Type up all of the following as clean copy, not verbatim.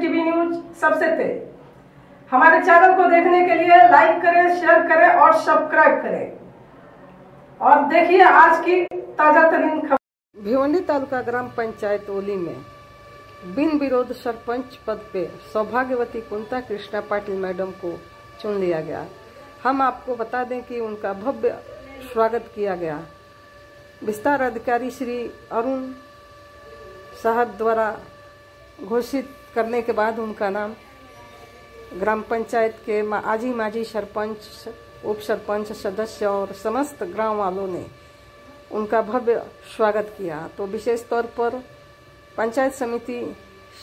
TV news सबसे तेज। हमारे चैनल को देखने के लिए लाइक करें, शेयर करें और सब्सक्राइब करें और देखिए आज की ताजा तरीन खबर। भिवंडी तालुका ग्राम पंचायत ओली में बिन विरोध सरपंच पद पे सौभाग्यवती कुंता कृष्णा पाटिल मैडम को चुन लिया गया। हम आपको बता दें कि उनका भव्य स्वागत किया गया। विस्तार अधिकारी श्री अरुण साहब द्वारा घोषित करने के बाद उनका नाम ग्राम पंचायत के माजी सरपंच, उप सरपंच, सदस्य और समस्त ग्राम वालों ने उनका भव्य स्वागत किया। तो विशेष तौर पर पंचायत समिति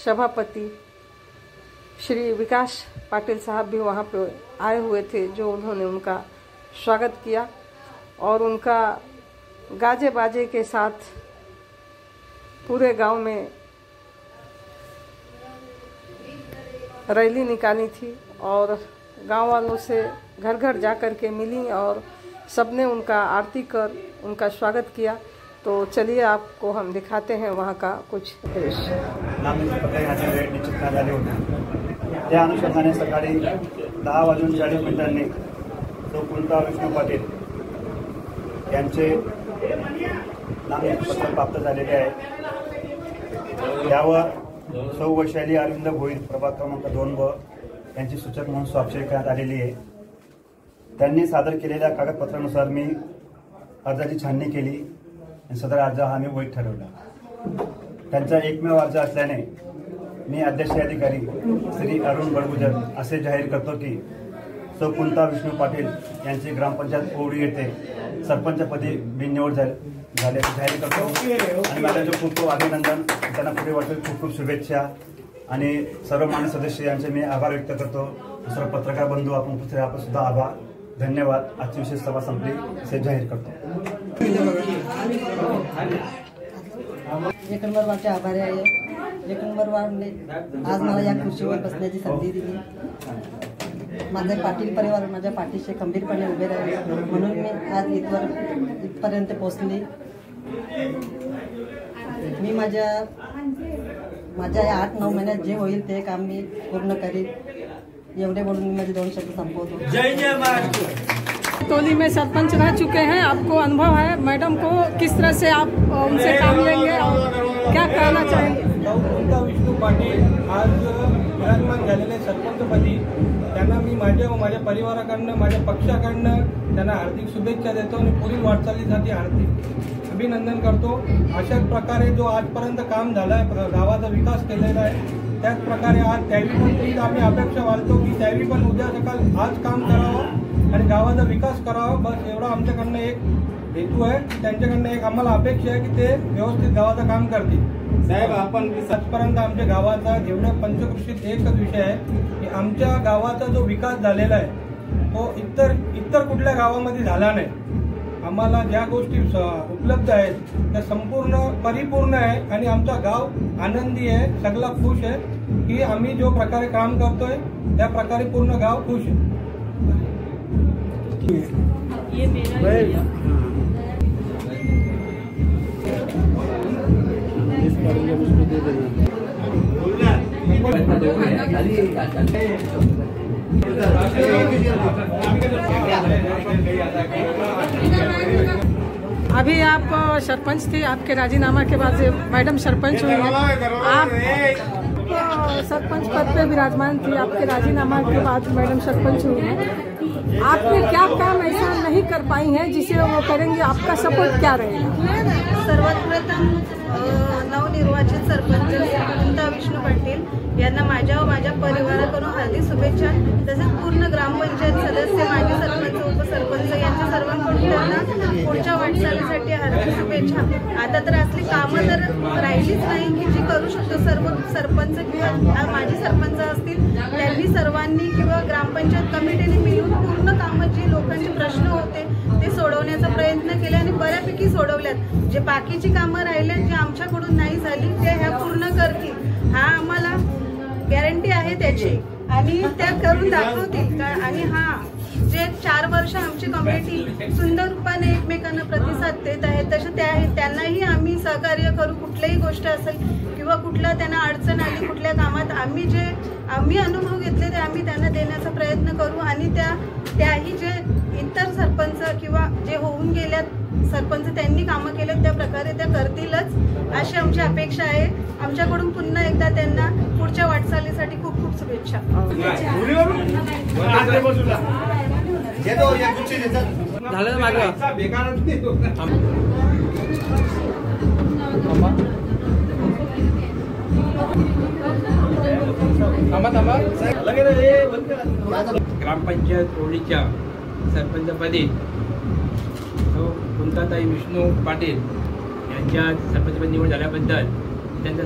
सभापति श्री विकास पाटिल साहब भी वहां पे आए हुए थे, जो उन्होंने उनका स्वागत किया और उनका गाजे बाजे के साथ पूरे गांव में रैली निकाली थी और गांव वालों से घर घर जा कर के मिली और सबने उनका आरती कर उनका स्वागत किया। तो चलिए आपको हम दिखाते हैं वहां का कुछ दृश्य। वेळ निश्चित झाली होती, त्या अनुषंगाने सकाळी 10:40 सौ कुंता विष्णू पाटील यांचे नामनिर्देशन प्राप्त झालेले आहे। यावर सौ वैशाली अरविंद भोईर प्रभाग क्रमांक 2 यांची सूचक म्हणून स्वाक्षरी करण्यात आलेली आहे। त्यांनी सादर केलेल्या कागदपत्रानुसार मी अर्जाची छाननी केली आणि सदर अर्ज हा मी वैध ठरवला। त्यांचा एकमेव अर्ज असल्याने मी अध्यक्ष अधिकारी श्री अरुण बडगुजर असे जाहीर करतो की सौ कुंता विष्णू पाटील यांची ग्रामपंचायत ओवळी येथे सरपंचपदी बिननिवड झाल्याचे जाहीर करतो आणि माझ्या खूप खूप अभिनंदन, त्यांना पुढे वाटतील खूप खूप शुभेच्छा आणि सर्व मान्य सदस्य यांचे मी आभार व्यक्त करतो। सर्व पत्रकार बंधू आपण उपस्थित आपण सुद्धा आभार, धन्यवाद। आजची विशेष सभा संपली असे जाहीर करतो। एक नंबर वारचे आभारी आहे। एक नंबर वारने आज मला या खुर्चीवर बसण्याची संधी दिली। माझे पाटील परिवार माझ्या पाठीशी खंबीरपणे उभे राहिले म्हणून मी आज इथपर्यंत पोहोचली। मी माझ्या या 8-9 महिन्यात जे होईल ते काम मी पूर्ण करीन। एवढे बोलून मी माझे 2 शब्द संपवतो। जय जय महाराष्ट्र। टोली में सरपंच रह चुके हैं, आपको अनुभव है। मैडम को किस तरह से आप उनसे काम लेंगे और क्या कहना चाहेंगे? कुंता विष्णू पाटील आज विराजमान झालेले सरपंचपदी त्यांना मी माझ्या परिवाराकडनं, माझ्या पक्षाकडनं त्यांना हार्दिक शुभेच्छा देतो आणि पुढील वाटचालीसाठी हार्दिक अभिनंदन करतो। अशाच प्रकारे जो आजपर्यंत काम झालंय, गावाचा विकास केलेला आहे, त्याच प्रकारे आज त्यावेळी पण तीच आम्ही अपेक्षा बाळगतो की त्यावेळी पण उद्या सकाळ आज काम करावं आणि गावाचा विकास करावा। बस एवढा आमच्याकडनं एक हेतू आहे। त्यांच्याकडनं एक आम्हाला अपेक्षा आहे की ते व्यवस्थित गावाचं काम करतील। साहेब, आपण आजपर्यंत आमच्या गावाचा जेवढ्या पंचकृषीत एकच विषय आहे की आमच्या गावाचा जो विकास झालेला आहे तो इतर कुठल्या गावामध्ये झाला नाही। आम्हाला ज्या गोष्टी उपलब्ध आहेत त्या संपूर्ण परिपूर्ण आहे आणि आमचा गाव आनंदी आहे, सगळा खुश आहे की आम्ही जो प्रकारे काम करतोय त्या प्रकारे पूर्ण गाव खुश आहे। अभी आप सरपंच थे, आपके राजीनामा के बाद मैडम सरपंच हुई हैं। आप सरपंच पद पे विराजमान थी, आपके राजीनामा के बाद मैडम सरपंच हुई हैं। आपने क्या काम ऐसा नहीं कर पाई हैं जिसे वो करेंगे? आपका सपोर्ट क्या रहेगा? सर्वात प्रथम नवनिर्वाचित सरपंच कुंता विष्णू पाटील यांना माझ्या व माझ्या परिवाराकडून हार्दिक शुभेच्छा। तसेच पूर्ण ग्रामपंचायत सदस्य, माजी सरपंच, उपसरपंच यांच्या सर्वांकडून त्यांना पुढच्या वाटचालीसाठी हार्दिक शुभेच्छा। आता तर असली कामं तर राहिलीच नाही की जी करू शकतो। सर्व सरपंच किंवा माजी सरपंच असतील त्यांनी सर्वांनी किंवा ग्रामपंचायत कमिटीने मिळून पूर्ण कामं जी लोकांचे प्रश्न होते ते सोडवण्याचा प्रयत्न केला आणि बऱ्यापैकी सोडवल्यात। जे बाकीची कामं राहिल्यात, जी आमच्याकडून नाही झाली, ते ह्या पूर्ण करतील हा आम्हाला गॅरंटी आहे त्याची आणि त्या करून दाखवतील। आणि जे जे 4 वर्ष आमची कमिटी सुंदर रूपाने एकमेकांना प्रतिसाद देत आहे तसे त्यांनाही आम्ही सहकार्य करू. कुठलीही गोष्ट असेल किंवा कुठला त्यांना अडचण आली कुठल्या कामात आम्ही अनुभव घेतले ते आम्ही त्यांना देण्याचा प्रयत्न करू आणि त्याही जे इतर सरपंच किंवा जे होऊन गेल्यात सरपंच त्यांनी कामं केलेत त्या प्रकारे त्या करतीलच अशी आमची अपेक्षा आहे. आमच्याकडून पुन्हा एकदा त्यांना पुढच्या वाटचालीसाठी खूप खूप शुभेच्छा. ग्रामपंचायत ओळीच्या सरपंचपदी कुंताताई विष्णू पाटील यांच्या सरपंचपदी निवड झाल्याबद्दल त्यांच्या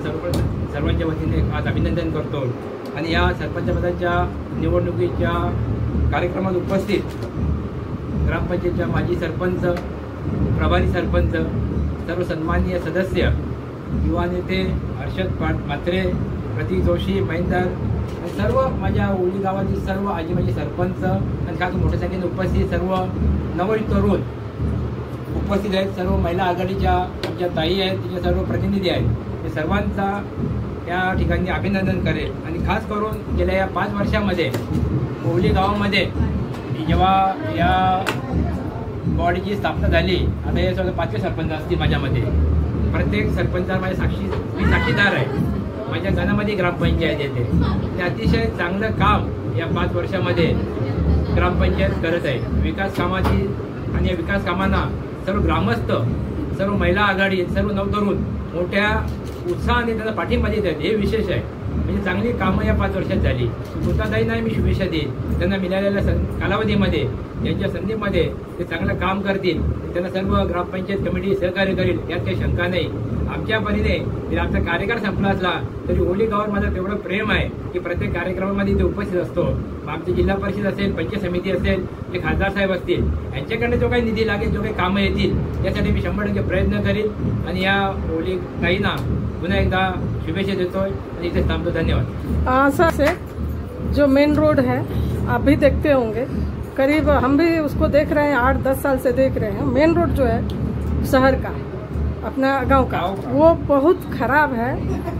सर्वांच्या वतीने आज अभिनंदन करतो. आणि या सरपंचपदाच्या निवडणुकीच्या कार्यक्रमात उपस्थित ग्रामपंचायतच्या माजी सरपंच, प्रभारी सरपंच, सर्व सन्माननीय सदस्य, युवा नेते हर्षद म्हात्रे, प्रतीक जोशी, महेंदर आणि सर्व माझ्या ओळी गावातील सर्व आजीमाजी सरपंच आणि खास मोठ्या संख्येने उपस्थित सर्व तरुण उपस्थित आहेत. सर्व महिला आघाडीच्या आमच्या ताई आहेत, तिचे सर्व प्रतिनिधी आहेत. हे सर्वांचा या ठिकाणी अभिनंदन करेल. आणि खास करून गेल्या या 5 वर्षामध्ये ओवली गावामध्ये जेव्हा या बॉडीची स्थापना झाली, आता हे सगळं 5वे सरपंच असतील माझ्यामध्ये. प्रत्येक सरपंचाला मी साक्षीदार आहे. माझ्या गावामध्ये ग्रामपंचायत येते. ते अतिशय चांगलं काम या 5 वर्षामध्ये ग्रामपंचायत करत आहे. विकास कामाची आणि या विकास कामांना सर्व ग्रामस्थ, सर्व महिला आघाडी, सर्व नवतरुण मोठ्या उत्साहाने त्यांना पाठिंबा देत आहेत. हे विशेष आहे. म्हणजे चांगली कामं या 5 वर्षात झाली. कुंताताईंना मी शुभेच्छा देईन. त्यांना मिळालेल्या कालावधीमध्ये यांच्या संधीमध्ये ते चांगलं काम करतील. त्यांना सर्व ग्रामपंचायत कमिटी सहकार्य करेल यात काही शंका नाही. आमच्या परीने जर आमचा कार्यकाळ संपला असला तरी ओली गावावर माझं तेवढं प्रेम आहे की प्रत्येक कार्यक्रमामध्ये ते उपस्थित असतो. आमची जिल्हा परिषद असेल, पंचायत समिती असेल, जे खासदार साहेब असतील, यांच्याकडनं जो काही निधी लागेल, जो काही कामं येतील यासाठी मी 100% प्रयत्न करीन. आणि या ओली ताईंना पुन्हा एकदा शुभेच्छा देतोय आणि इथे थांबतो. धन्यवाद. सर से जो मेन रोड है आप भी देखते होंगे, करीब हम भी उसको देख रहे हैं, 8-10 साल से देख रहे हैं. मेन रोड जो है शहर का, अपना गांव का, वो बहुत खराब है.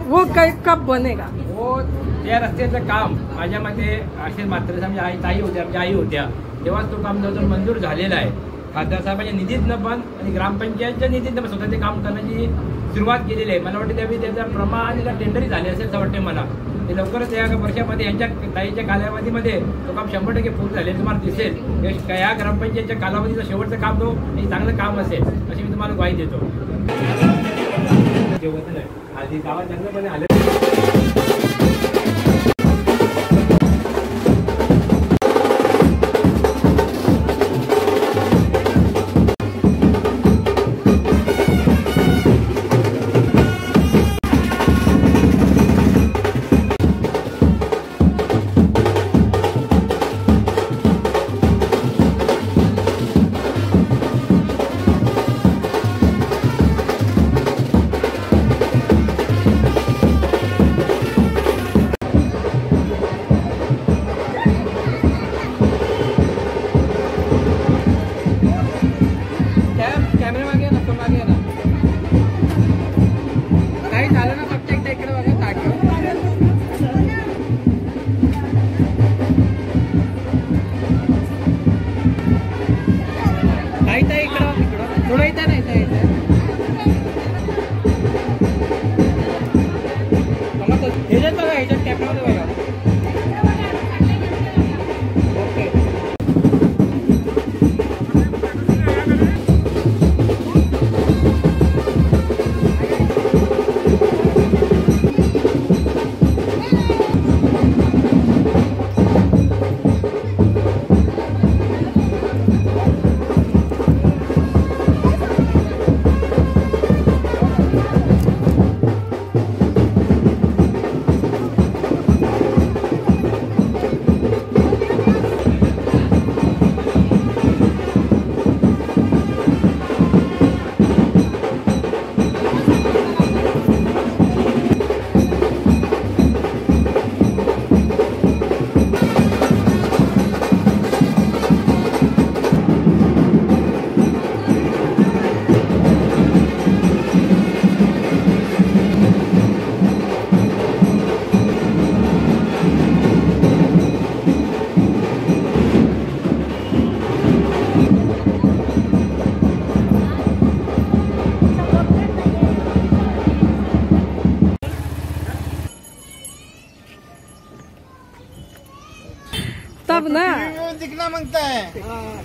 वो कब बनेगा? वो त्या रस्त्याचं काम माझ्या मते हर्षद म्हात्रे आमच्या आई होत्या तेव्हाच तो काम जवळजवळ मंजूर झालेला आहे. खासदार साहेबांच्या निधीतनं पण आणि ग्रामपंचायतच्या निधीतनं पण स्वतः ते काम करण्याची सुरुवात केलेली आहे. मला वाटतं त्यावेळी त्याचा प्रमाण टेंडरही झाले असेल असं वाटतं मला. ते लवकरच या वर्षामध्ये यांच्या ताईच्या कालावधीमध्ये तो काम 100% पूर्ण झाले तुम्हाला दिसेल. या ग्रामपंचायतच्या कालावधीचं शेवटचं काम तो हे चांगलं काम असेल अशी मी तुम्हाला ग्वाही देतो. आधी गावात चांगलंपणे आले. करना मांगता है